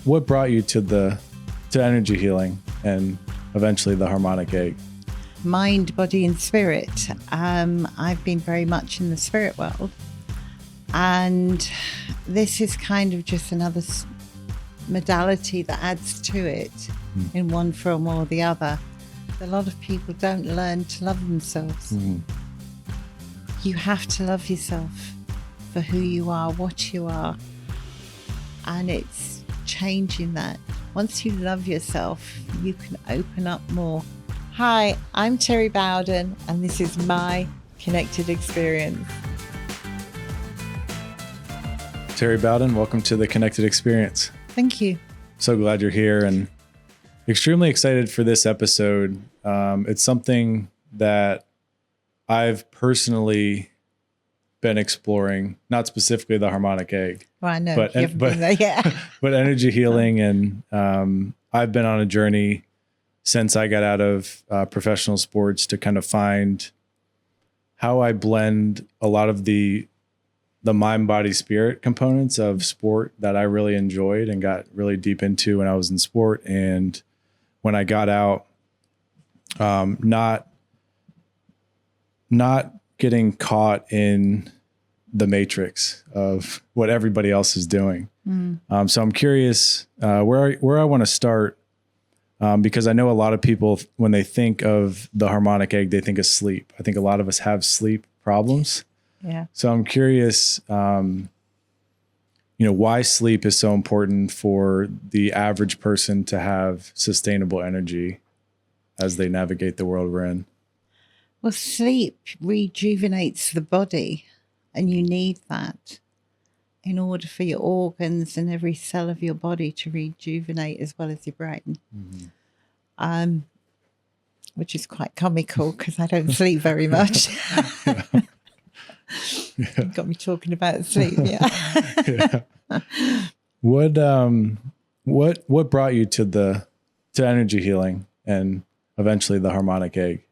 what brought you to energy healing and eventually the harmonic egg? Mind, body, and spirit. I've been very much in the spirit world, and this is kind of just another modality that adds to it in one form or the other. A lot of people don't learn to love themselves. You have to love yourself for who you are, what you are, and it's changing that. Once you love yourself, you can open up more. Hi, I'm Terri Bowden, and this is my Connected Experience. Terri Bowden, welcome to the Connected Experience. Thank you. So glad you're here and extremely excited for this episode. It's something that I've personally been exploring, not specifically the harmonic egg. Well, I know but you haven't been there yet. but energy healing. And I've been on a journey since I got out of professional sports to kind of find how I blend a lot of the mind, body, spirit components of sport that I really enjoyed and got really deep into when I was in sport. And when I got out, not getting caught in the matrix of what everybody else is doing. So I'm curious where I want to start, because I know a lot of people, when they think of the harmonic egg, they think of sleep. I think a lot of us have sleep problems. Yeah. So I'm curious, why sleep is so important for the average person to have sustainable energy as they navigate the world we're in. Well, sleep rejuvenates the body, and you need that in order for your organs and every cell of your body to rejuvenate as well as your brain. Which is quite comical because I don't sleep very much. You got me talking about sleep, yeah. What brought you to energy healing and eventually the harmonic egg?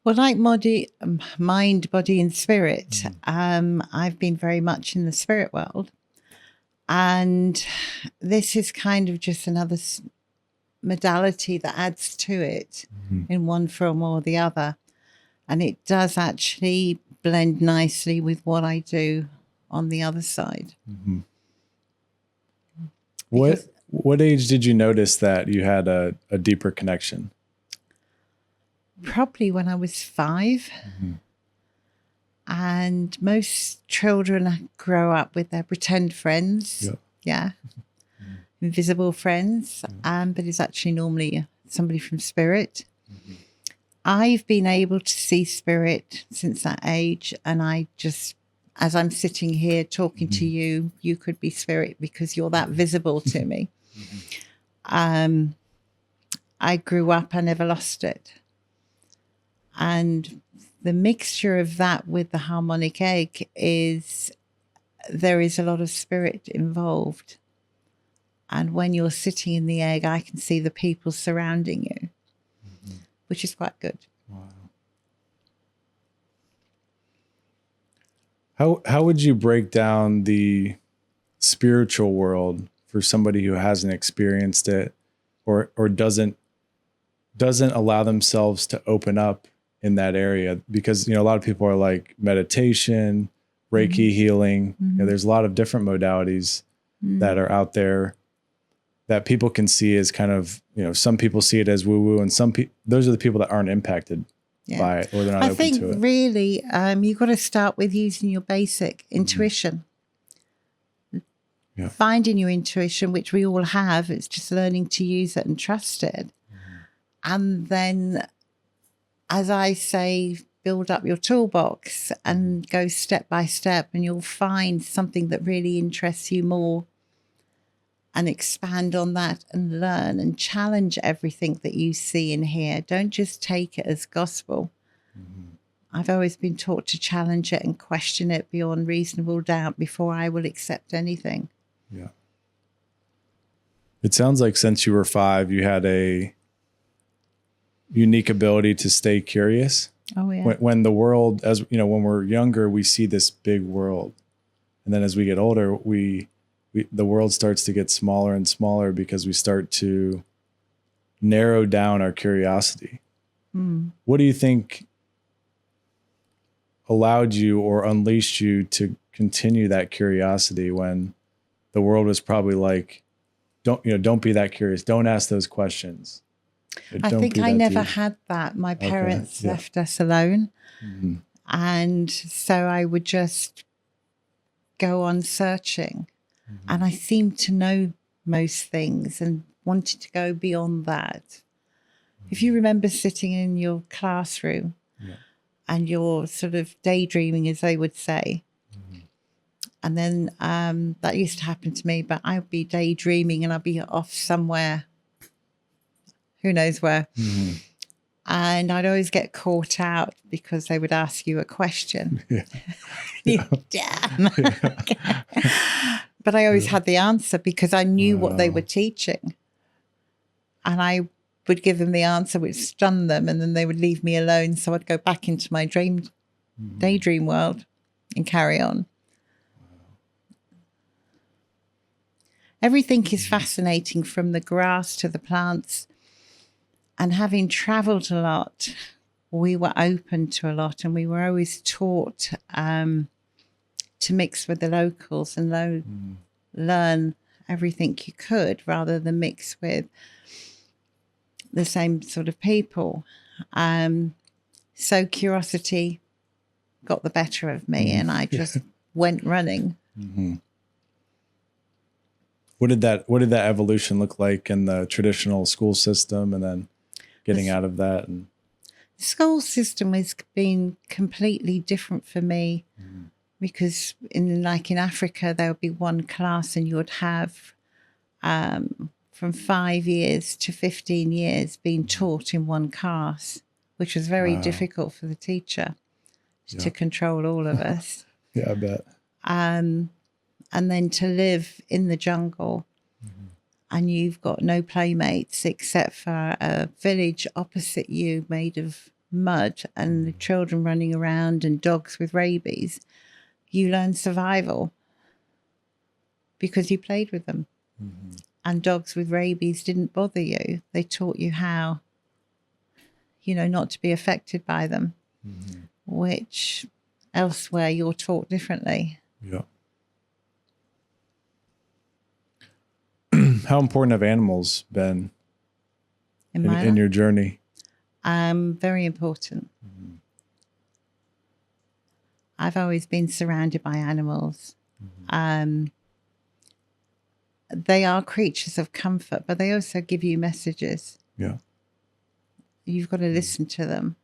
Well, like mind, body, and spirit, I've been very much in the spirit world, and this is kind of just another modality that adds to it in one form or the other, and it does actually blend nicely with what I do on the other side. What age did you notice that you had a deeper connection? Probably when I was 5. And most children grow up with their pretend friends. Yeah. Invisible friends. But it's actually normally somebody from spirit. I've been able to see spirit since that age. And I just, as I'm sitting here talking to you, you could be spirit because you're that visible to me. I grew up, I never lost it. And the mixture of that with the harmonic egg is there is a lot of spirit involved. And when you're sitting in the egg, I can see the people surrounding you, which is quite good. Wow. How would you break down the spiritual world for somebody who hasn't experienced it or doesn't allow themselves to open up in that area? Because, a lot of people are like meditation, Reiki healing. There's a lot of different modalities that are out there that people can see as kind of, some people see it as woo-woo, and those are the people that aren't impacted by it, or they're not open to it. I think really you've got to start with using your basic intuition. Finding your intuition, which we all have. It's just learning to use it and trust it. And then, as I say, build up your toolbox and go step by step, and you'll find something that really interests you more and expand on that and learn and challenge everything that you see and hear. Don't just take it as gospel. I've always been taught to challenge it and question it beyond reasonable doubt before I will accept anything. Yeah. It sounds like since you were 5, you had a unique ability to stay curious. Oh, yeah. When the world, when we're younger, we see this big world. And then as we get older, we the world starts to get smaller and smaller because we start to narrow down our curiosity. What do you think allowed you or unleashed you to continue that curiosity when the world was probably like, don't be that curious. Don't ask those questions. I think I never had that. My parents left us alone. And so I would just go on searching. And I seemed to know most things and wanted to go beyond that. If you remember sitting in your classroom and you're sort of daydreaming, as they would say, and then that used to happen to me, but I'd be daydreaming and I'd be off somewhere, who knows where. And I'd always get caught out because they would ask you a question. Damn. But I always had the answer because I knew what they were teaching. And I would give them the answer, which stunned them, and then they would leave me alone. So I'd go back into my daydream world and carry on. Everything is fascinating, from the grass to the plants. And having traveled a lot, we were open to a lot, and we were always taught to mix with the locals and learn everything you could rather than mix with the same sort of people. So curiosity got the better of me, and I just went running. What did that evolution look like in the traditional school system, and then getting out of that? And the school system has been completely different for me, because in Africa there would be one class and you would have from 5 years to 15 years being taught in one class, which was very difficult for the teacher to control all of us. Yeah, I bet. And then to live in the jungle, and you've got no playmates except for a village opposite you made of mud and the children running around and dogs with rabies. You learn survival because you played with them. And dogs with rabies didn't bother you. They taught you how, not to be affected by them, which elsewhere you're taught differently. Yeah. How important have animals been in your journey? Very important. I've always been surrounded by animals. They are creatures of comfort, but they also give you messages. Yeah. You've got to listen to them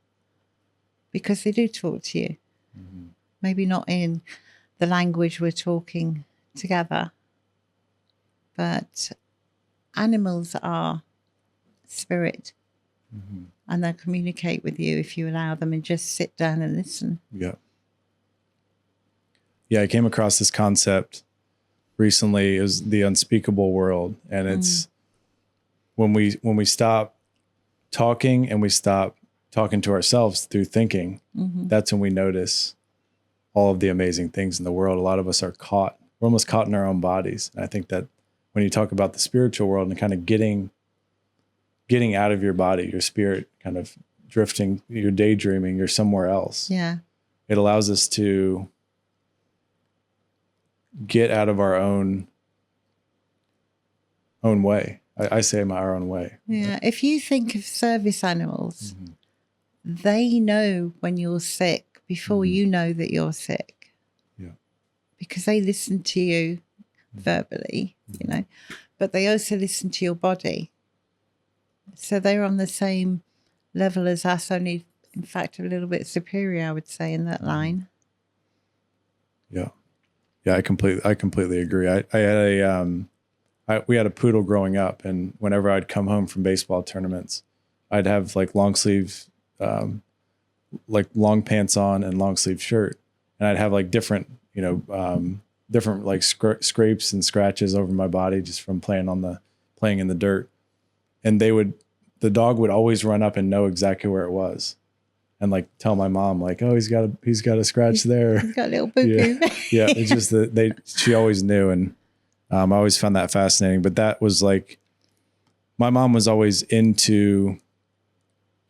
because they do talk to you. Maybe not in the language we're talking together, but animals are spirit, and they'll communicate with you if you allow them and just sit down and listen. Yeah. Yeah, I came across this concept recently, is the unspeakable world, and it's when we stop talking and we stop talking to ourselves through thinking, that's when we notice all of the amazing things in the world. A lot of us are we're almost caught in our own bodies. And I think that when you talk about the spiritual world and kind of getting out of your body, your spirit kind of drifting, you're daydreaming, you're somewhere else. Yeah. It allows us to get out of our own way. I say our own way. Yeah. If you think of service animals, they know when you're sick before you know that you're sick. Yeah. Because they listen to you verbally, but they also listen to your body. So they're on the same level as us, only in fact a little bit superior, I would say, in that line. Yeah. Yeah, I completely agree. We had a poodle growing up, and whenever I'd come home from baseball tournaments, I'd have like long sleeves, like long pants on and long sleeve shirt. And I'd have like different like scrapes and scratches over my body just from playing in the dirt. And the dog would always run up and know exactly where it was, and like tell my mom like, oh, he's got a scratch there. He's got a little boo boo. Yeah. It's just that she always knew. And I always found that fascinating, but that was like, my mom was always into,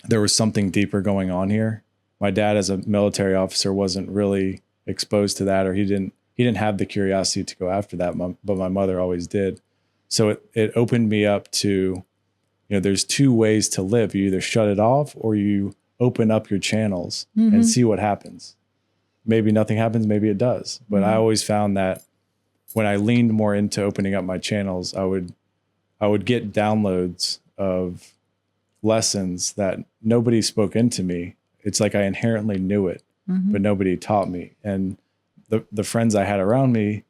there was something deeper going on here. My dad, as a military officer, wasn't really exposed to that, or he didn't have the curiosity to go after that, but my mother always did. So it opened me up to, there's two ways to live. You either shut it off or you open up your channels and see what happens. Maybe nothing happens, maybe it does. But I always found that when I leaned more into opening up my channels, I would get downloads of lessons that nobody spoke into me. It's like I inherently knew it, but nobody taught me. And the friends I had around me,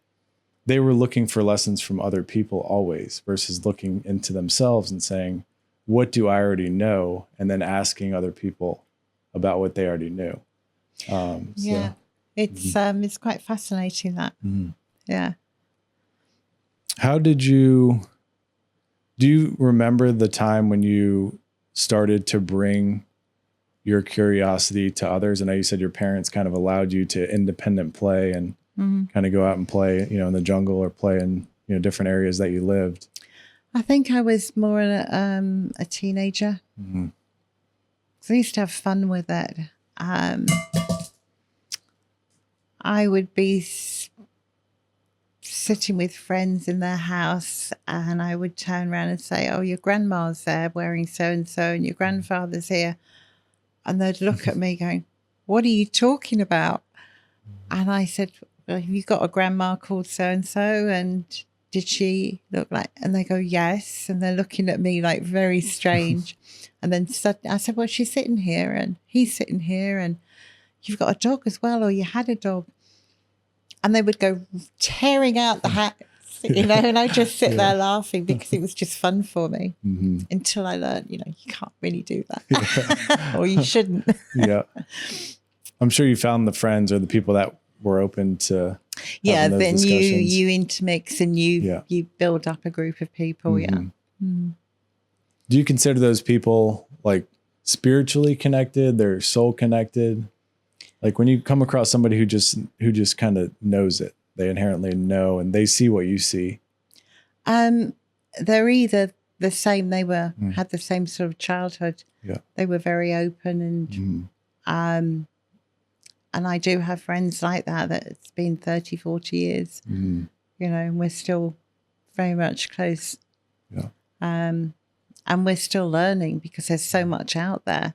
they were looking for lessons from other people always, versus looking into themselves and saying, what do I already know? And then asking other people about what they already knew. It's quite fascinating, that. Yeah. How do you remember the time when you started to bring your curiosity to others? I know you said your parents kind of allowed you to independent play and kind of go out and play, in the jungle, or play in, different areas that you lived. I think I was more a teenager. So I used to have fun with it. I would be sitting with friends in their house, and I would turn around and say, oh, your grandma's there wearing so-and-so, and your grandfather's here. And they'd look at me going, what are you talking about? And I said, well, have you got a grandma called so-and-so? And did she look like, and they go, yes. And they're looking at me like very strange. And then suddenly I said, well, she's sitting here and he's sitting here, and you've got a dog as well, or you had a dog. And they would go tearing out the hats, and I just sit there laughing because it was just fun for me until I learned, you can't really do that or you shouldn't. Yeah. I'm sure you found the friends or the people that were open to then discussions. you intermix and you build up a group of people. Do you consider those people like spiritually connected? They're soul connected? Like when you come across somebody who just kind of knows it, they inherently know and they see what you see. They're either the same. They had the same sort of childhood. Yeah. They were very open, and I do have friends like that it's been 30, 40 years, and we're still very much close. Yeah. And we're still learning because there's so much out there.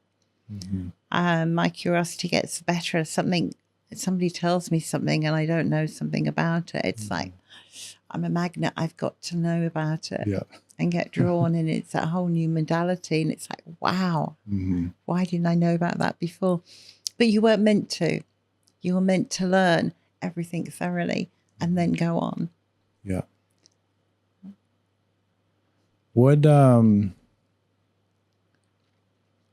My curiosity gets better. Somebody tells me something and I don't know something about it. It's like I'm a magnet. I've got to know about it and get drawn. And it's a whole new modality. And it's like, wow, why didn't I know about that before? But you weren't meant to. You were meant to learn everything thoroughly and then go on. Yeah.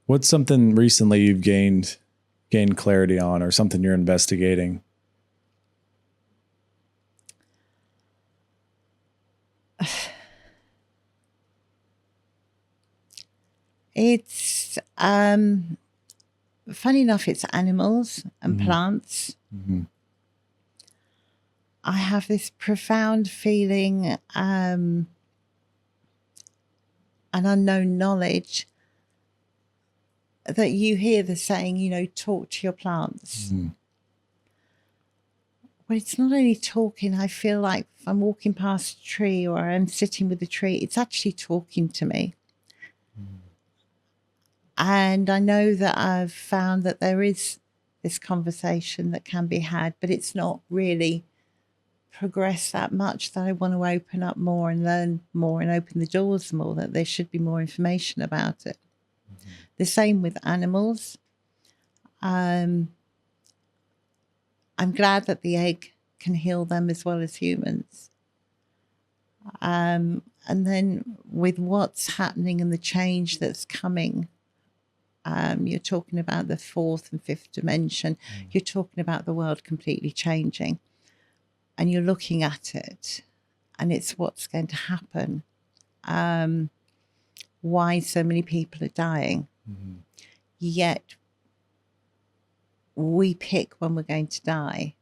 What's something recently you've gained clarity on, or something you're investigating? It's funny enough, it's animals and plants. I have this profound feeling, an unknown knowledge, that you hear the saying, talk to your plants. Well, it's not only talking. I feel like if I'm walking past a tree or I'm sitting with a tree, it's actually talking to me. And I know that I've found that there is this conversation that can be had, but it's not really progressed that much that I want to open up more and learn more and open the doors more, that there should be more information about it. The same with animals. I'm glad that the egg can heal them as well as humans. And then with what's happening and the change that's coming, you're talking about the fourth and fifth dimension. You're talking about the world completely changing. And you're looking at it, and it's what's going to happen. Why so many people are dying. Yet we pick when we're going to die.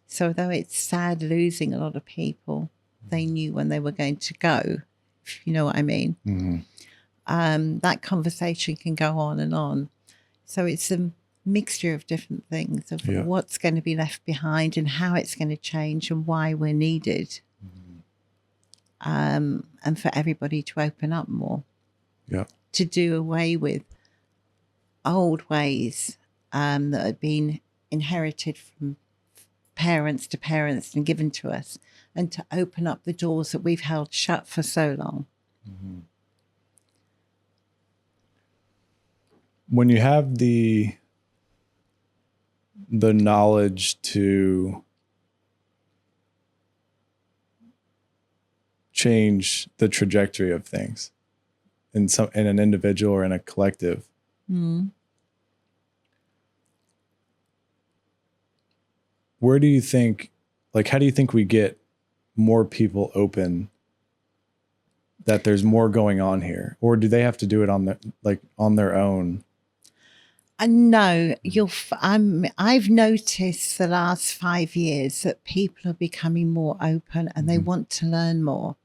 So though it's sad losing a lot of people, they knew when they were going to go, if you know what I mean. That conversation can go on and on. So it's a mixture of different things of what's going to be left behind and how it's going to change and why we're needed. And for everybody to open up more. To do away with old ways that had been inherited from parents to parents and given to us, and to open up the doors that we've held shut for so long. When you have the knowledge to change the trajectory of things in an individual or in a collective, where do you think, like, how do you think we get more people open that there's more going on here? Or do they have to do it on their own? No, I've noticed the last 5 years that people are becoming more open and they want to learn more.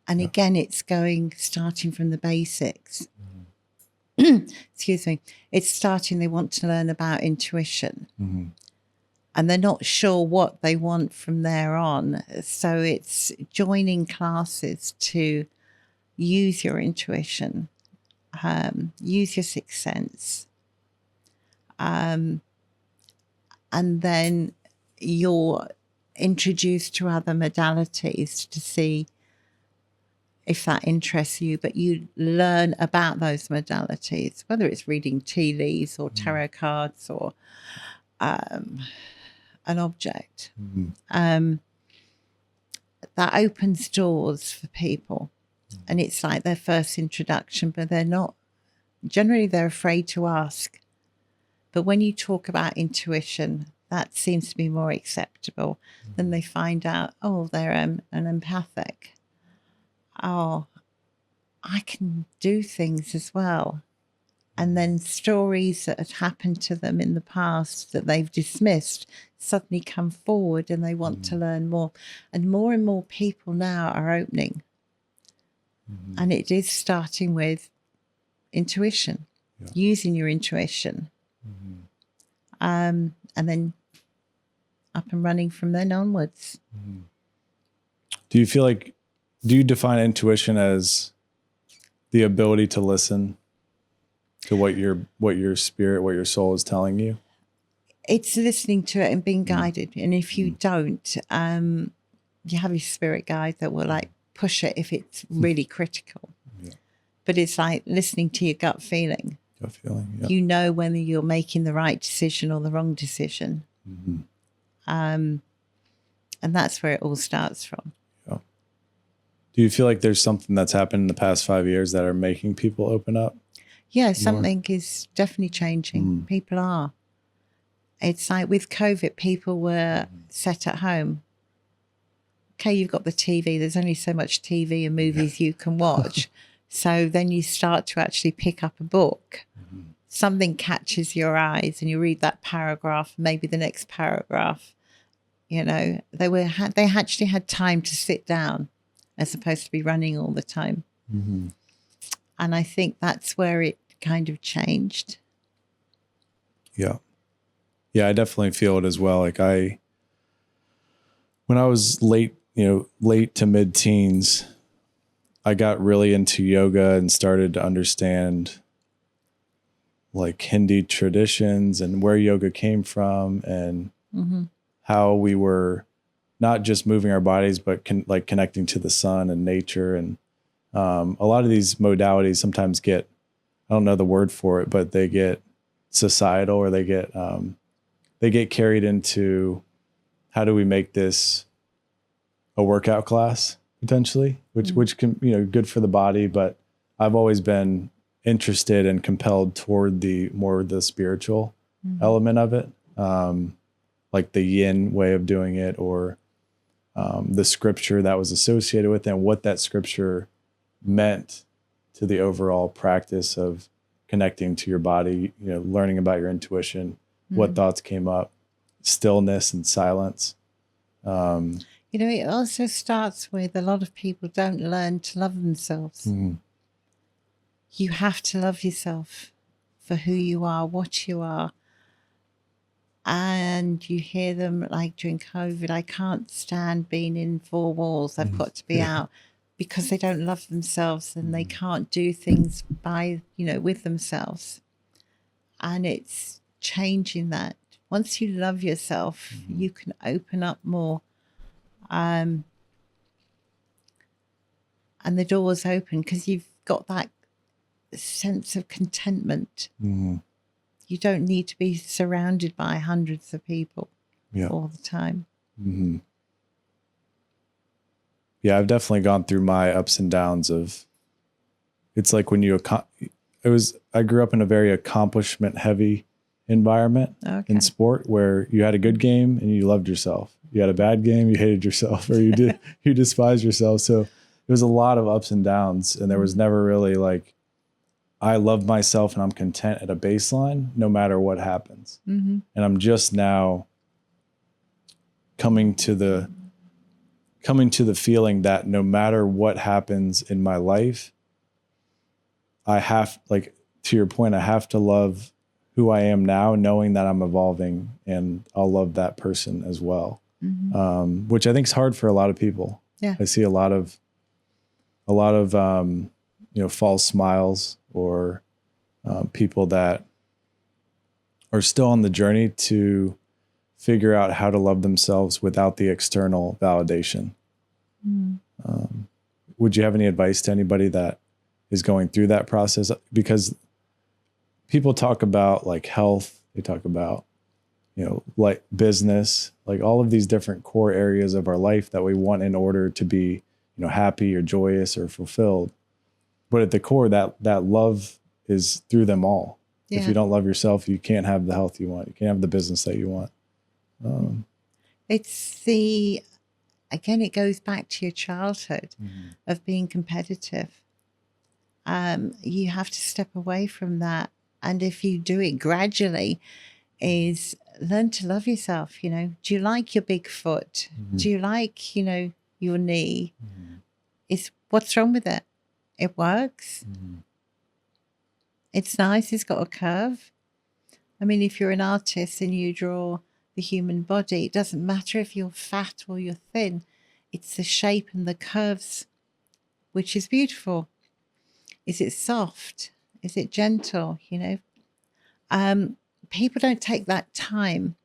And again, it's starting from the basics. Excuse me. It's starting, they want to learn about intuition. And they're not sure what they want from there on. So it's joining classes to use your intuition, use your sixth sense. And then you're introduced to other modalities to see if that interests you, but you learn about those modalities, whether it's reading tea leaves or tarot cards or an object. That opens doors for people. And it's like their first introduction, but generally they're afraid to ask. But when you talk about intuition, that seems to be more acceptable. Then they find out, they're an empathic. Oh, I can do things as well. And then stories that had happened to them in the past that they've dismissed suddenly come forward and they want to learn more. And more people now are opening. And it is starting with intuition, using your intuition. And then up and running from then onwards. Do you define intuition as the ability to listen to what your spirit, what your soul is telling you? It's listening to it and being guided. And if you don't, you have your spirit guide that will push it if it's really critical. But it's like listening to your gut feeling. You know whether you're making the right decision or the wrong decision. And that's where it all starts from. Do you feel like there's something that's happened in the past 5 years that are making people open up? Yeah, something is definitely changing. People are. It's like with COVID, people were set at home. Okay, you've got the TV. There's only so much TV and movies you can watch. So then you start to actually pick up a book. Something catches your eyes and you read that paragraph, maybe the next paragraph. You know, they actually had time to sit down as opposed to be running all the time. And I think that's where it kind of changed. Yeah, I definitely feel it as well. Like when I was late to mid-teens, I got really into yoga and started to understand like Hindi traditions and where yoga came from and how we were not just moving our bodies, but connecting to the sun and nature. And a lot of these modalities sometimes get, I don't know the word for it, but they get societal, or they get carried into, how do we make this a workout class potentially, which can, good for the body. But I've always been interested and compelled toward the spiritual element of it. Like the yin way of doing it, or the scripture that was associated with it, and what that scripture meant to the overall practice of connecting to your body, learning about your intuition, what thoughts came up, stillness and silence. Yeah, You know, it also starts with a lot of people don't learn to love themselves. You have to love yourself for who you are, what you are. And you hear them like during COVID, I can't stand being in four walls. I've got to be out, because they don't love themselves and they can't do things by, you know, with themselves. And it's changing that. Once you love yourself, you can open up more. And the doors open because you've got that sense of contentment. You don't need to be surrounded by hundreds of people all the time. Yeah, I've definitely gone through my ups and downs of, it's like when I grew up in a very accomplishment heavy environment in sport, where you had a good game and you loved yourself. You had a bad game, you hated yourself, or you despised yourself. So there was a lot of ups and downs, and there was never really like, I love myself and I'm content at a baseline no matter what happens. And I'm just now coming to the feeling that no matter what happens in my life, I have, like, to your point, I have to love who I am now, knowing that I'm evolving, and I'll love that person as well. Which I think is hard for a lot of people. Yeah. I see a lot of you know, false smiles, or people that are still on the journey to figure out how to love themselves without the external validation. Would you have any advice to anybody that is going through that process? Because people talk about like health, they talk about, you know, like business, like all of these different core areas of our life that we want in order to be, you know, happy or joyous or fulfilled. But at the core, that love is through them all. Yeah. If you don't love yourself, you can't have the health you want. You can't have the business that you want. Again, it goes back to your childhood of being competitive. You have to step away from that. And if you do it gradually, is learn to love yourself. You know, do you like your big foot? Do you like, you know, your knee? What's wrong with it? It works. It's nice. It's got a curve. I mean, if you're an artist and you draw the human body, it doesn't matter if you're fat or you're thin. It's the shape and the curves, which is beautiful. Is it soft? Is it gentle? You know, people don't take that time.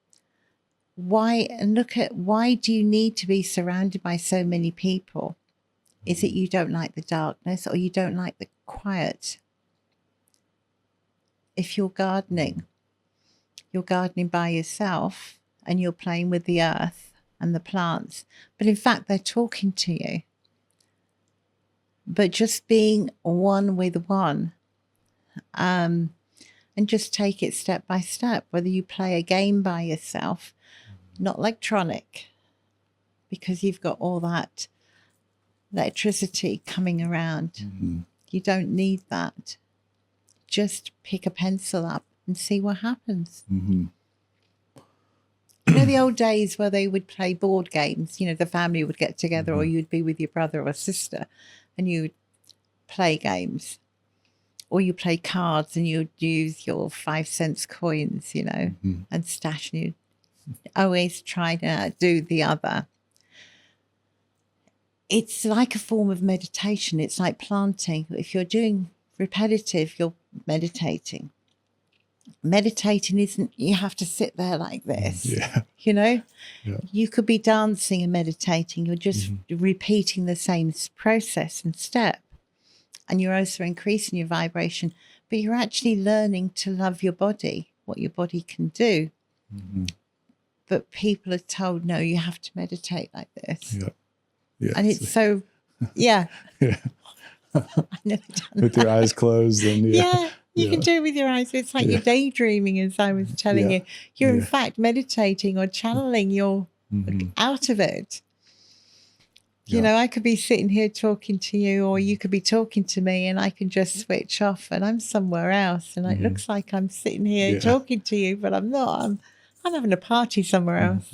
Why do you need to be surrounded by so many people? Is it you don't like the darkness, or you don't like the quiet? If you're gardening by yourself and you're playing with the earth and the plants, but in fact they're talking to you. But just being one with one, and just take it step by step, whether you play a game by yourself, not electronic, because you've got all that electricity coming around. You don't need that. Just pick a pencil up and see what happens. You know, the old days where they would play board games, you know, the family would get together, or you'd be with your brother or sister and you'd play games, or you play cards and you'd use your 5-cent coins, you know, and stash, and you'd always try to do the other. It's like a form of meditation. It's like planting. If you're doing repetitive, you're meditating. Meditating isn't, you have to sit there like this. You know, you could be dancing and meditating. You're just repeating the same process and step. And you're also increasing your vibration, but you're actually learning to love your body, what your body can do. But people are told, no, you have to meditate like this. And it's so, I've never done with your eyes closed. And you can do it with your eyes. It's like you're daydreaming, as I was telling you. You're in fact meditating or channeling. You're out of it. You know, I could be sitting here talking to you, or you could be talking to me, and I can just switch off and I'm somewhere else. And it looks like I'm sitting here talking to you, but I'm not. I'm having a party somewhere else.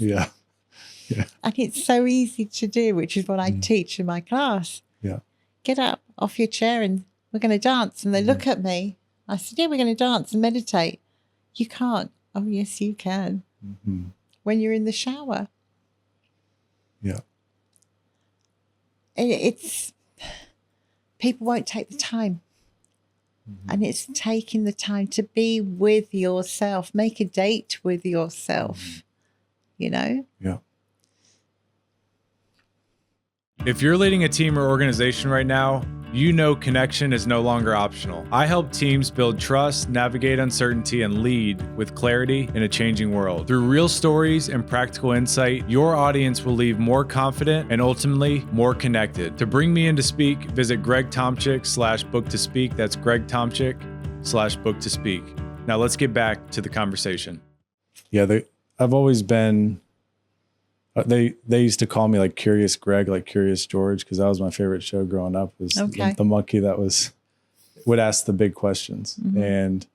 Yeah. And it's so easy to do, which is what I teach in my class. Yeah. Get up off your chair and we're going to dance. And they look at me. I said, yeah, we're going to dance and meditate. You can't. Oh, yes, you can. When you're in the shower. Yeah. It's people won't take the time. And it's taking the time to be with yourself. Make a date with yourself, you know? Yeah. If you're leading a team or organization right now, you know connection is no longer optional. I help teams build trust, navigate uncertainty, and lead with clarity in a changing world. Through real stories and practical insight, your audience will leave more confident and ultimately more connected. To bring me in to speak, visit gregtomchik.com/book to speak. That's gregtomchik.com/book to speak. Now let's get back to the conversation. Yeah. I've always been, they used to call me like Curious Greg, like Curious George, because that was my favorite show growing up, was the monkey that would ask the big questions. And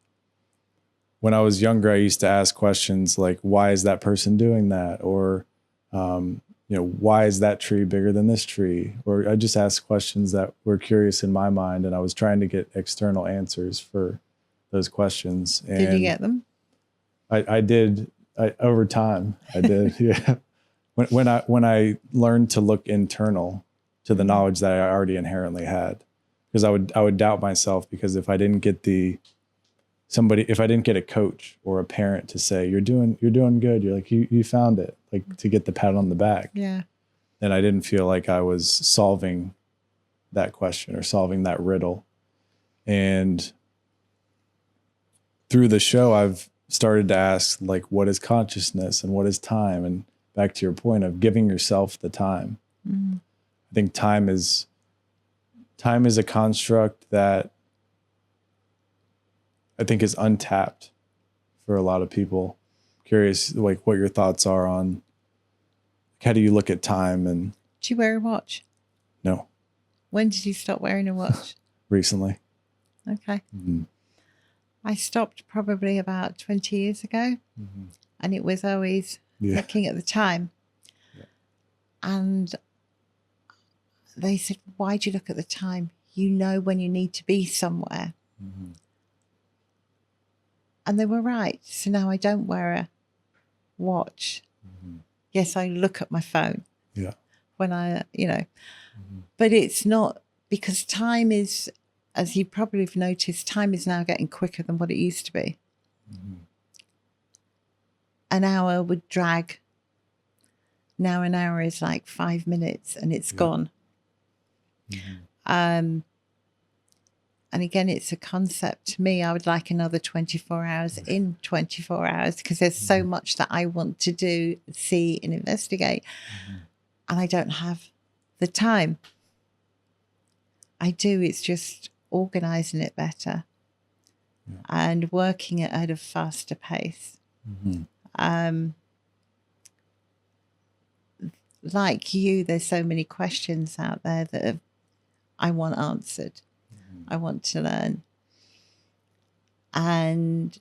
when I was younger, I used to ask questions like, why is that person doing that? Or, why is that tree bigger than this tree? Or I just asked questions that were curious in my mind, and I was trying to get external answers for those questions. And did you get them? I did. Over time, I did. Yeah. When I learned to look internal to the knowledge that I already inherently had, because I would doubt myself, because if I didn't get if I didn't get a coach or a parent to say, you're doing good, you're like, you found it, like to get the pat on the back. Yeah. Then I didn't feel like I was solving that question or solving that riddle. And through the show, I've started to ask, like, what is consciousness and what is time? And back to your point of giving yourself the time. I think time is a construct that I think is untapped for a lot of people. Curious, like, what your thoughts are on, how do you look at time? And do you wear a watch? No. When did you stop wearing a watch? Recently. Okay. I stopped probably about 20 years ago, and it was always looking at the time. And they said, why do you look at the time? You know when you need to be somewhere. And they were right. So now I don't wear a watch. Yes, I look at my phone. Yeah. When I, but it's not, because time is, as you probably have noticed, time is now getting quicker than what it used to be. An hour would drag. Now an hour is like 5 minutes and it's gone. And again, it's a concept. To me, I would like another 24 hours in 24 hours, because there's so much that I want to do, see, and investigate. And I don't have the time. I do. It's just organizing it better and working it at a faster pace. Like you, there's so many questions out there that I want answered. I want to learn. And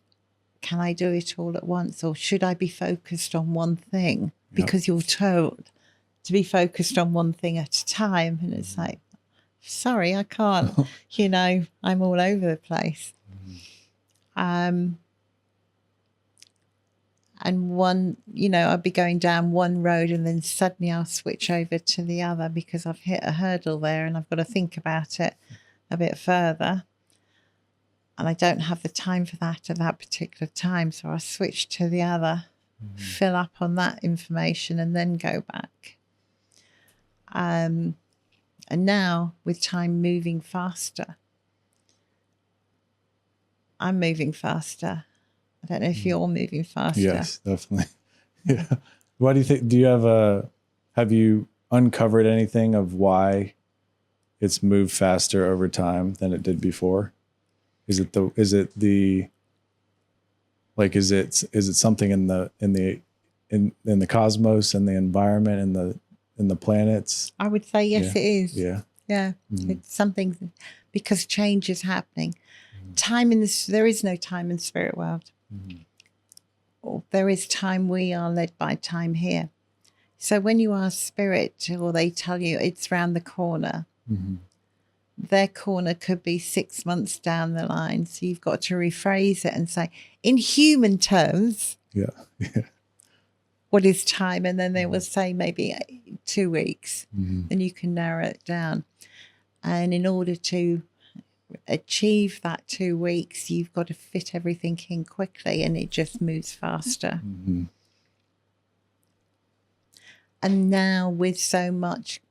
can I do it all at once, or should I be focused on one thing? Because you're told to be focused on one thing at a time. And it's like, sorry, I can't. I'm all over the place. And one, I'll be going down one road and then suddenly I'll switch over to the other because I've hit a hurdle there and I've got to think about it a bit further. And I don't have the time for that at that particular time. So I switch to the other, fill up on that information and then go back. And now with time moving faster, I'm moving faster. I don't know if you're moving faster. Yes, definitely. Yeah. Why do you think, have you uncovered anything of why it's moved faster over time than it did before? Is it something in the cosmos and the environment and the planets? I would say yes, it is. Yeah. Yeah. It's something, because change is happening. There is no time in the spirit world. There is time. We are led by time here. So when you ask spirit, or they tell you it's round the corner, their corner could be 6 months down the line. So you've got to rephrase it and say, in human terms, Yeah. what is time? And then they will say maybe 2 weeks. Then you can narrow it down. And in order to achieve that 2 weeks, you've got to fit everything in quickly, and it just moves faster. And now with so much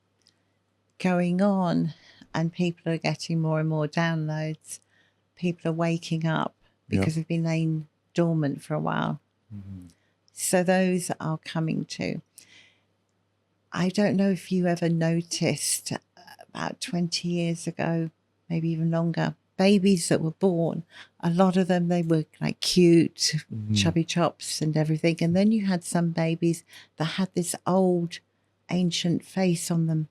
going on and people are getting more and more downloads, people are waking up because they've been laying dormant for a while. So those are coming too. I don't know if you ever noticed about 20 years ago, maybe even longer, babies that were born, a lot of them, they were like cute, chubby chops and everything. And then you had some babies that had this old, ancient face on them.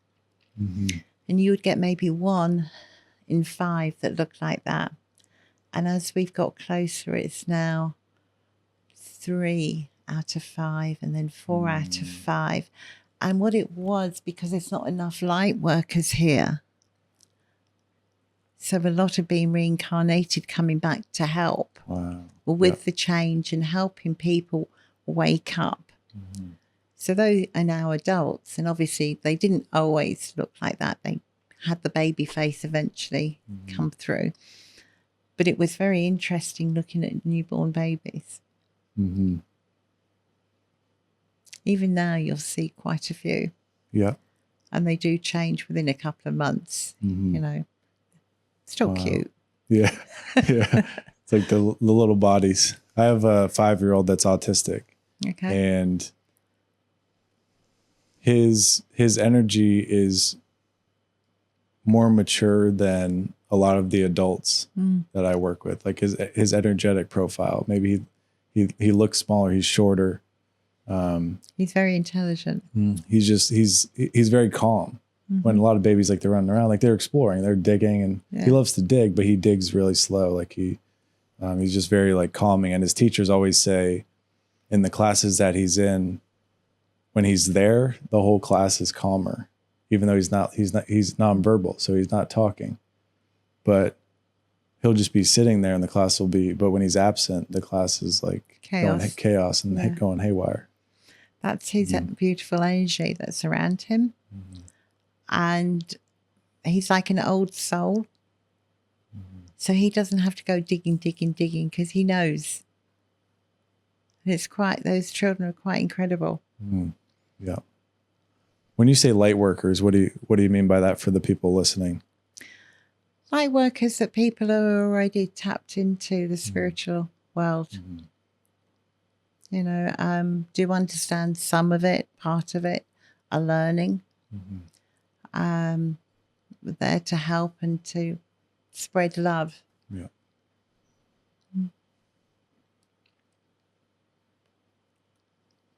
And you would get maybe 1 in 5 that looked like that. And as we've got closer, it's now 3 out of 5 and then 4 out of 5. And what it was, because there's not enough light workers here, so a lot are being reincarnated, coming back to help with the change and helping people wake up. So those are now adults, and obviously they didn't always look like that. They had the baby face eventually come through. But it was very interesting looking at newborn babies. Even now you'll see quite a few. Yeah. And they do change within a couple of months, you know. Still cute. Yeah. Yeah. It's like the little bodies. I have a 5-year-old that's autistic. Okay. And his energy is more mature than a lot of the adults that I work with. Like his energetic profile. Maybe he looks smaller, he's shorter. He's very intelligent. He's very calm. When a lot of babies, like, they're running around, like they're exploring, they're digging, and he loves to dig, but he digs really slow. Like he's just very like calming. And his teachers always say in the classes that he's in, when he's there, the whole class is calmer, even though he's nonverbal. So he's not talking, but he'll just be sitting there and the class will be, but when he's absent, the class is like chaos and going haywire. That's his beautiful energy that's around him. And he's like an old soul. So he doesn't have to go digging, because he knows. And it's those children are quite incredible. Yeah. When you say light workers, what do you mean by that for the people listening? Light workers that people are already tapped into the spiritual world. You know, do understand some of it, part of it, are learning. There to help and to spread love. Yeah.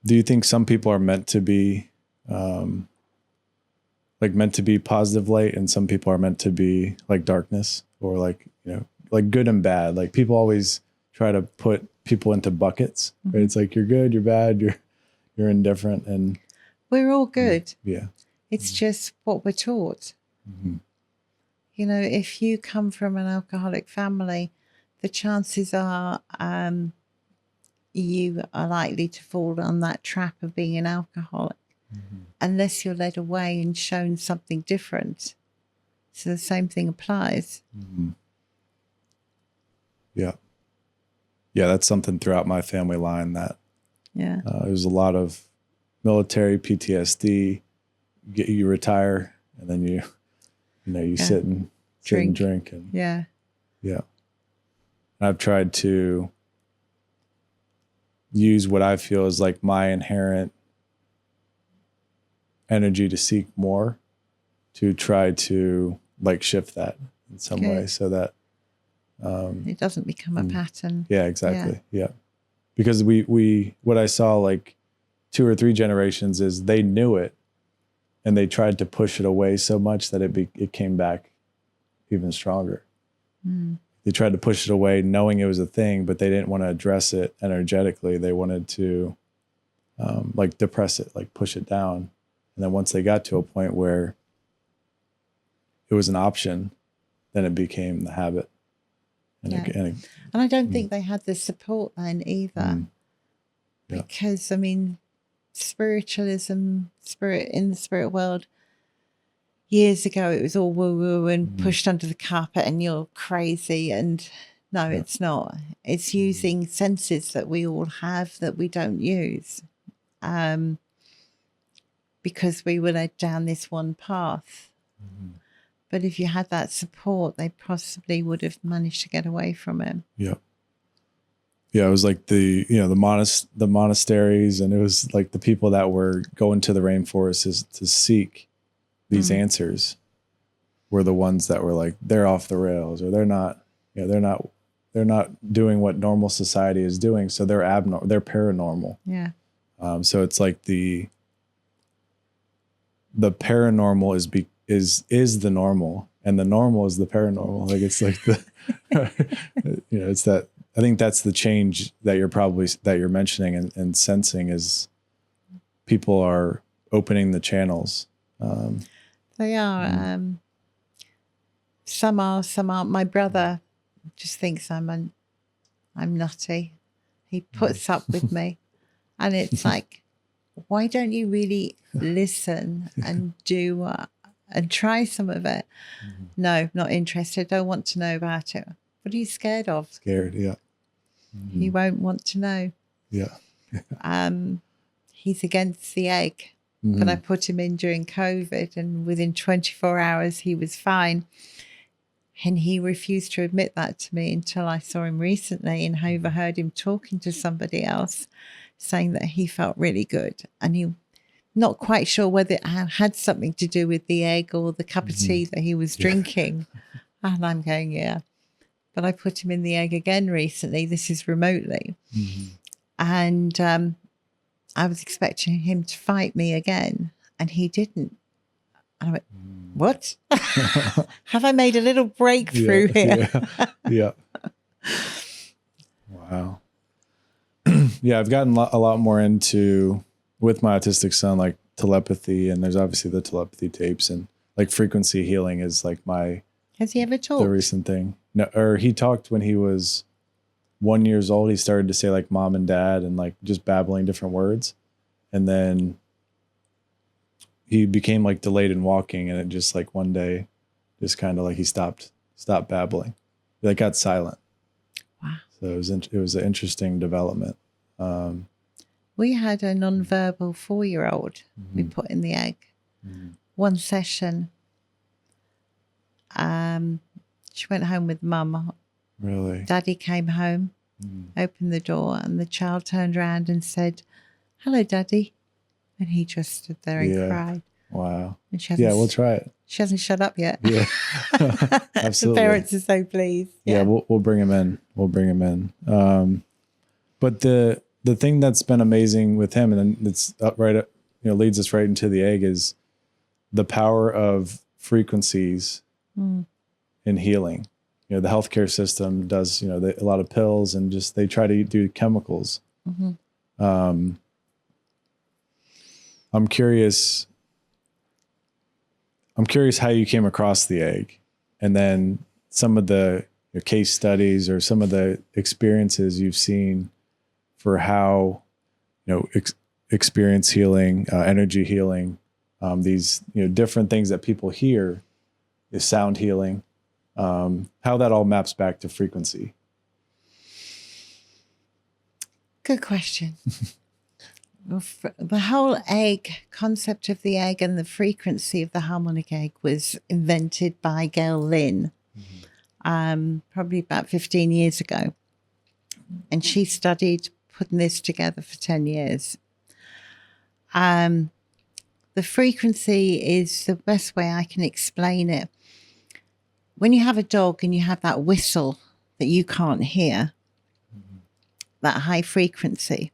Do you think some people are meant to be meant to be positive light, and some people are meant to be like darkness, or like, you know, like good and bad? Like people always try to put people into buckets, right? It's like you're good, you're bad, you're indifferent, and we're all good. Yeah. It's just what we're taught. You know, if you come from an alcoholic family, the chances are you are likely to fall on that trap of being an alcoholic, unless you're led away and shown something different. So the same thing applies. Yeah. Yeah, that's something throughout my family line that there's a lot of military PTSD. You retire, and then you sit and drink and yeah. And I've tried to use what I feel is like my inherent energy to seek more, to try to like shift that in some way, so that it doesn't become a pattern. Yeah, exactly. Yeah. Because we what I saw like 2 or 3 generations is they knew it, and they tried to push it away so much that it came back even stronger. They tried to push it away knowing it was a thing, but they didn't want to address it energetically. They wanted to like depress it, like push it down. And then once they got to a point where it was an option, then it became the habit. And, Yeah. and I don't think they had the support then either. Yeah. Because, I mean, spiritualism, spirit in the spirit world, years ago, it was all woo-woo and pushed under the carpet and you're crazy. And no, it's not. It's using senses that we all have that we don't use. Because we were led down this one path. But if you had that support, they possibly would have managed to get away from it. Yeah. Yeah, it was like the monasteries, and it was like the people that were going to the rainforests to seek these answers were the ones that were like, they're off the rails, or they're not doing what normal society is doing. So they're abnormal, they're paranormal. Yeah. So it's like the paranormal is the normal, and the normal is the paranormal. Like it's like the, it's that, I think that's the change that you're mentioning and sensing is people are opening the channels. They are. Some are, some aren't. My brother just thinks I'm nutty. He puts up with me. And it's like, why don't you really listen and do and try some of it? No, not interested. Don't want to know about it. What are you scared of? Scared, yeah. He won't want to know. Yeah. He's against the egg. But I put him in during COVID, and within 24 hours he was fine. And he refused to admit that to me until I saw him recently and I overheard him talking to somebody else saying that he felt really good. And he not quite sure whether it had something to do with the egg or the cup of tea that he was drinking. And I'm going, yeah. But I put him in the egg again recently. This is remotely. And I was expecting him to fight me again, and he didn't. And I went, what? Have I made a little breakthrough here? Yeah. Wow. Yeah, I've gotten a lot more into, with my autistic son, like telepathy, and there's obviously the telepathy tapes, and like frequency healing is like Has he ever talked? the recent thing. No, or he talked when he was 1 year old. He started to say like mom and dad and like just babbling different words. And then he became like delayed in walking, and it just like one day just kind of like he stopped babbling. Like got silent. Wow. So it was an interesting development. We had a non-verbal 4-year-old we put in the egg. One session. She went home with mum. Really? Daddy came home, opened the door, and the child turned around and said, hello, Daddy. And he just stood there and cried. Wow. And she hasn't, we'll try it. She hasn't shut up yet. Yeah. Absolutely. The parents are so pleased. Yeah, we'll bring him in. We'll bring him in. But the thing that's been amazing with him, and it's leads us right into the egg, is the power of frequencies in healing. The healthcare system does, a lot of pills and just they try to do chemicals. I'm curious how you came across the egg, and then some of the case studies or some of the experiences you've seen for how, experience healing, energy healing, these, different things that people hear is sound healing, how that all maps back to frequency. Good question. The whole egg concept of the egg and the frequency of the harmonic egg was invented by Gail Lynn, probably about 15 years ago. And she studied putting this together for 10 years. The frequency is the best way I can explain it. When you have a dog and you have that whistle that you can't hear, that high frequency,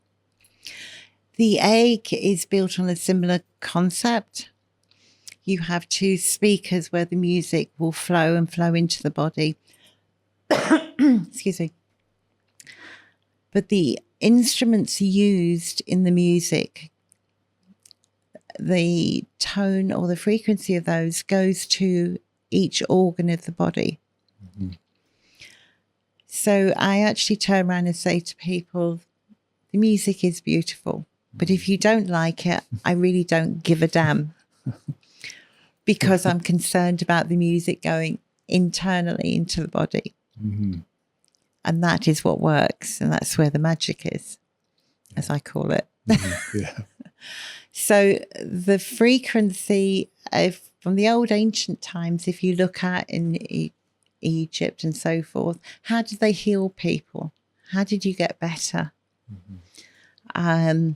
the egg is built on a similar concept. You have two speakers where the music will flow into the body. Excuse me. But the instruments used in the music, the tone or the frequency of those goes to each organ of the body. Mm-hmm. So I actually turn around and say to people, the music is beautiful, but if you don't like it, I really don't give a damn, because I'm concerned about the music going internally into the body. Mm-hmm. And that is what works. And that's where the magic is, as I call it. Mm-hmm. Yeah. So the frequency from the old ancient times, if you look at in Egypt and so forth, how did they heal people? How did you get better? Mm-hmm.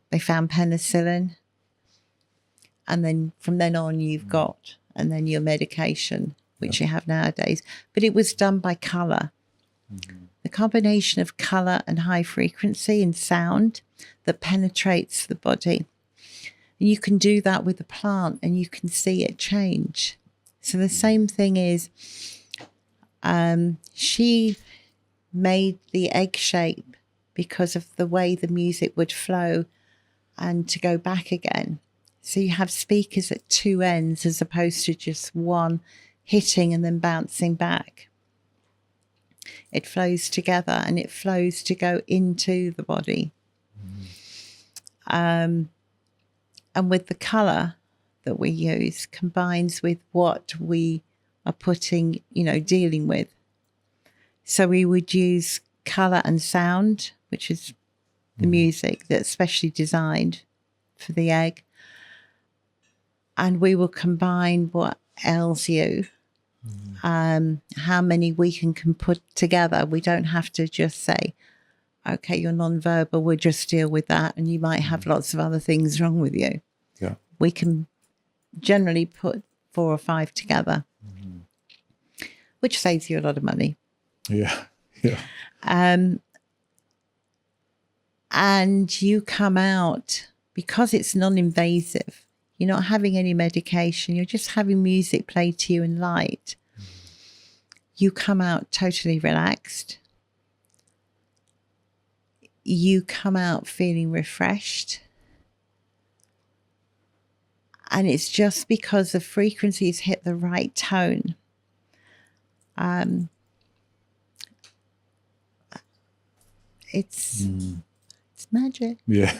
They found penicillin. And then from then on, you've got, and then your medication, which you have nowadays. But it was done by colour. Mm-hmm. The combination of colour and high frequency and sound that penetrates the body. And you can do that with a plant and you can see it change. So the same thing is, she made the egg shape because of the way the music would flow and to go back again. So you have speakers at two ends as opposed to just one hitting and then bouncing back. It flows together and it flows to go into the body. Mm-hmm. And with the colour that we use combines with what we are putting, dealing with. So we would use colour and sound, which is the music that's specially designed for the egg. And we will combine what ails you, how many we can put together. We don't have to just say, okay, you're non-verbal, we'll just deal with that. And you might have lots of other things wrong with you. Yeah. We can generally put 4 or 5 together, which saves you a lot of money. Yeah. Yeah. And you come out, because it's non-invasive, you're not having any medication, you're just having music played to you in light. You come out totally relaxed. You come out feeling refreshed. And it's just because the frequencies hit the right tone. It's magic. Yeah.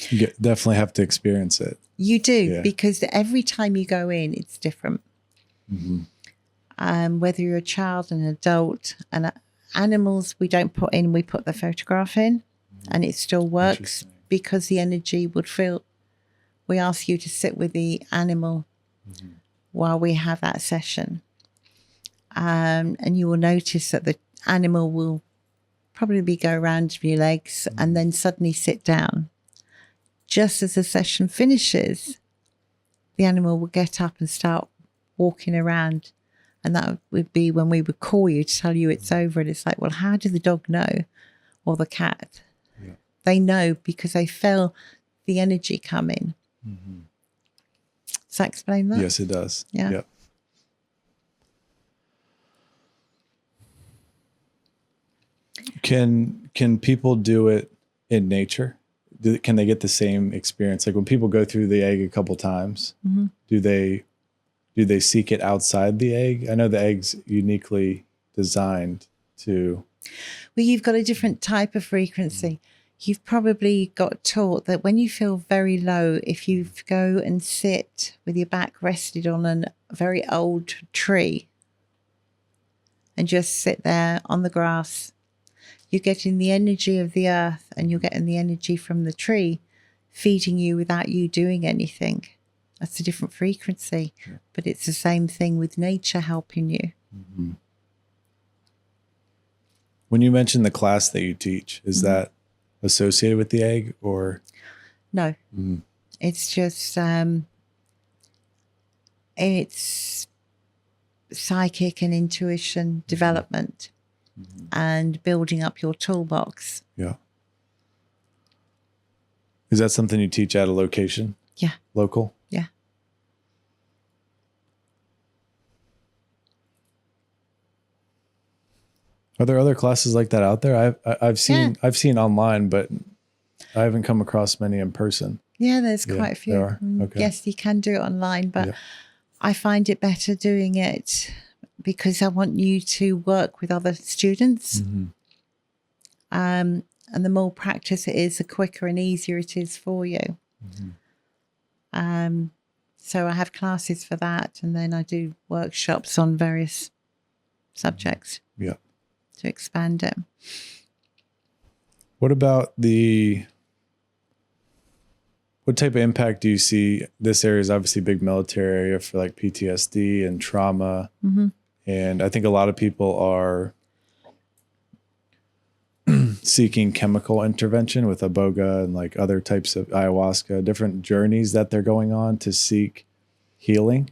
You definitely have to experience it. You do, Yeah. because every time you go in, it's different. Mm-hmm. Whether you're a child, an adult, and animals, we don't put in, we put the photograph in, and it still works because the energy would feel. We ask you to sit with the animal while we have that session. And you will notice that the animal will probably go around your legs and then suddenly sit down. Just as the session finishes, the animal will get up and start walking around. And that would be when we would call you to tell you it's over. And it's like, well, how did the dog know? Or the cat? Yeah. They know because they feel the energy come in. Mm-hmm. Does that explain that? Yes, it does. Yeah. Yep. Can people do it in nature? Can they get the same experience? Like when people go through the egg a couple times, do they seek it outside the egg? I know the egg's uniquely designed to. Well, you've got a different type of frequency. You've probably got taught that when you feel very low, if you go and sit with your back rested on a very old tree and just sit there on the grass, you're getting the energy of the earth and you're getting the energy from the tree feeding you without you doing anything. That's a different frequency, but it's the same thing with nature helping you. Mm-hmm. When you mention the class that you teach, is that associated with the egg or? No, it's just, it's psychic and intuition development and building up your toolbox. Yeah. Is that something you teach at a location? Yeah. Local? Yeah. Are there other classes like that out there? I've seen online, but I haven't come across many in person. Yeah, there's quite a few. There are? Okay. Yes, you can do it online, but I find it better doing it because I want you to work with other students. And the more practice it is, the quicker and easier it is for you. So I have classes for that, and then I do workshops on various subjects to expand it. What about what type of impact do you see? This area is obviously a big military area for like PTSD and trauma. And I think a lot of people are seeking chemical intervention with iboga and like other types of ayahuasca, different journeys that they're going on to seek healing.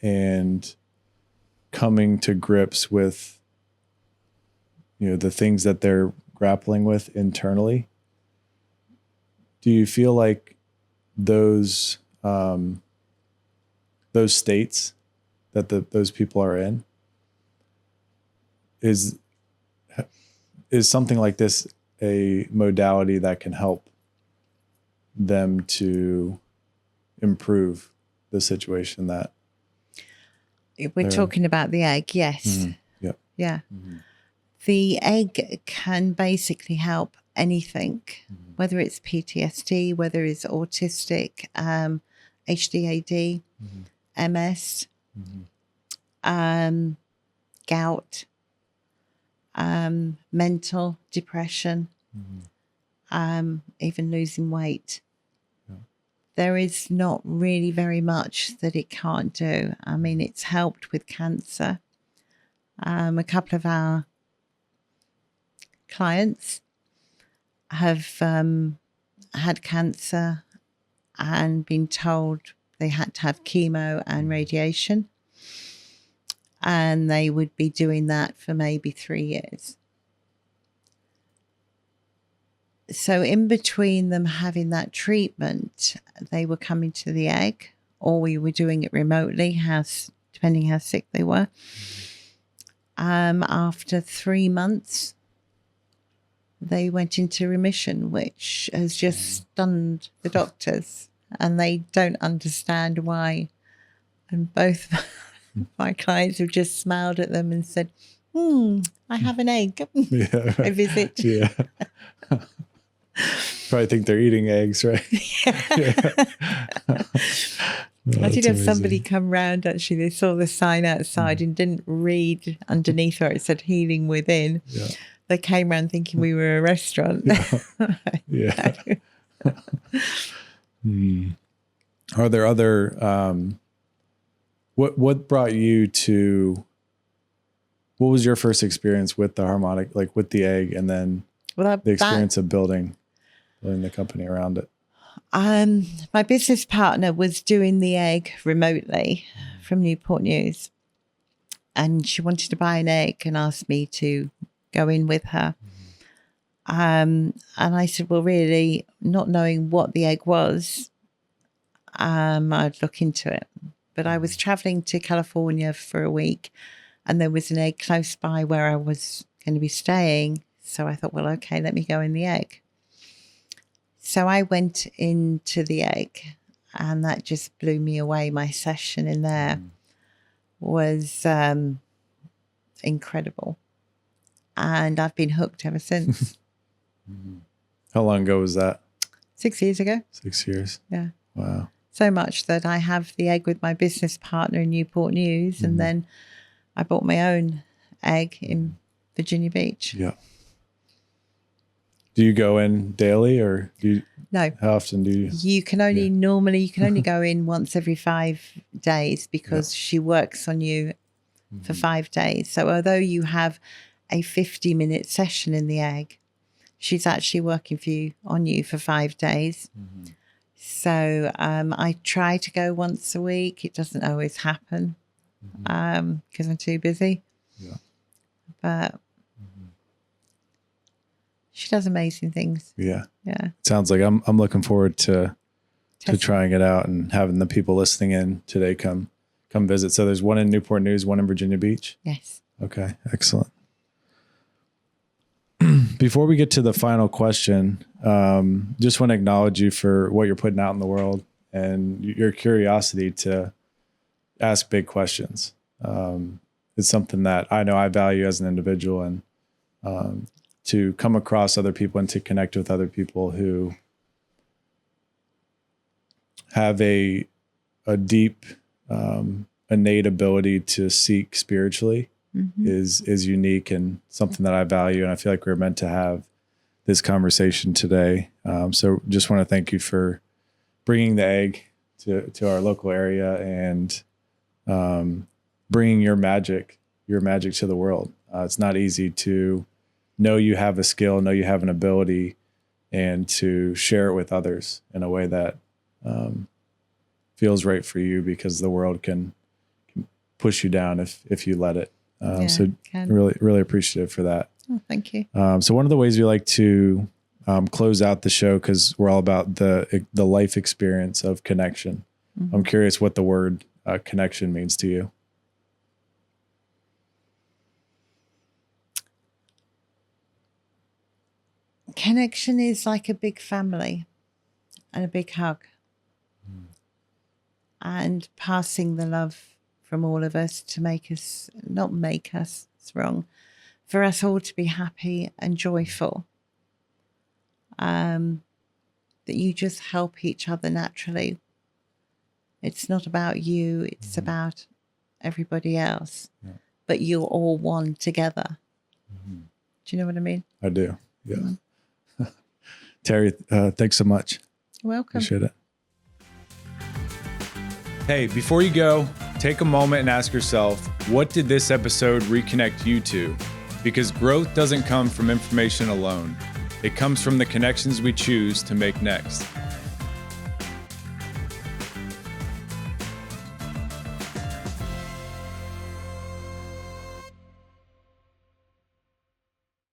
And coming to grips with, the things that they're grappling with internally. Do you feel like those states that those people are in is something like this a modality that can help them to improve the situation that we're talking about? The egg? Yes. Yeah. The egg can basically help anything, whether it's PTSD, whether it's autistic, HDAD, MS, gout, mental depression, even losing weight. There is not really very much that it can't do. I mean, it's helped with cancer. A couple of our clients have had cancer and been told they had to have chemo and radiation, and they would be doing that for maybe 3 years. So in between them having that treatment, they were coming to the egg, or we were doing it remotely, depending how sick they were. After 3 months, they went into remission, which has just stunned the doctors, and they don't understand why. And both my clients have just smiled at them and said, I have an egg. I visit. Probably think they're eating eggs, right? I did have somebody come round, actually. They saw the sign outside and didn't read underneath where it said healing within. They came around thinking we were a restaurant. Are there other, what brought you to, what was your first experience with the harmonic, like with the egg, and then the experience of building the company around it? My business partner was doing the egg remotely from Newport News, and she wanted to buy an egg and asked me to go in with her. And I said, well, really, not knowing what the egg was, I'd look into it. But I was traveling to California for a week, and there was an egg close by where I was going to be staying. So I thought, well, okay, let me go in the egg. So I went into the egg, and that just blew me away. My session in there was incredible. And I've been hooked ever since. How long ago was that? 6 years ago. 6 years. Yeah. Wow. So much that I have the egg with my business partner in Newport News, and then I bought my own egg in Virginia Beach. Yeah. Do you go in daily, or No. How often do you? You can only normally go in once every 5 days, because she works on you for 5 days. So although you have a 50-minute session in the egg, she's actually working on you for 5 days. So I try to go once a week. It doesn't always happen because I'm too busy. But she does amazing things. Yeah. Sounds like I'm looking forward to trying it out and having the people listening in today come visit. So there's one in Newport News, one in Virginia Beach. Yes. Okay, excellent. Before we get to the final question, just want to acknowledge you for what you're putting out in the world and your curiosity to ask big questions. It's something that I know I value as an individual, and to come across other people and to connect with other people who have a deep, innate ability to seek spiritually is unique and something that I value. And I feel like we're meant to have this conversation today. So just want to thank you for bringing the egg to our local area and bringing your magic to the world. It's not easy to know you have a skill, know you have an ability, and to share it with others in a way that feels right for you, because the world can push you down if you let it. So really appreciative for that. Oh, thank you. So one of the ways we like to close out the show, because we're all about the life experience of connection. I'm curious what the word connection means to you. Connection is like a big family and a big hug, and passing the love from all of us to not make us, it's wrong, for us all to be happy and joyful. That you just help each other naturally. It's not about you, it's about everybody else, but you're all one together. Do you know what I mean? I do. Yeah. Terri, thanks so much. You're welcome. Appreciate it. Hey, before you go, take a moment and ask yourself, what did this episode reconnect you to? Because growth doesn't come from information alone. It comes from the connections we choose to make next.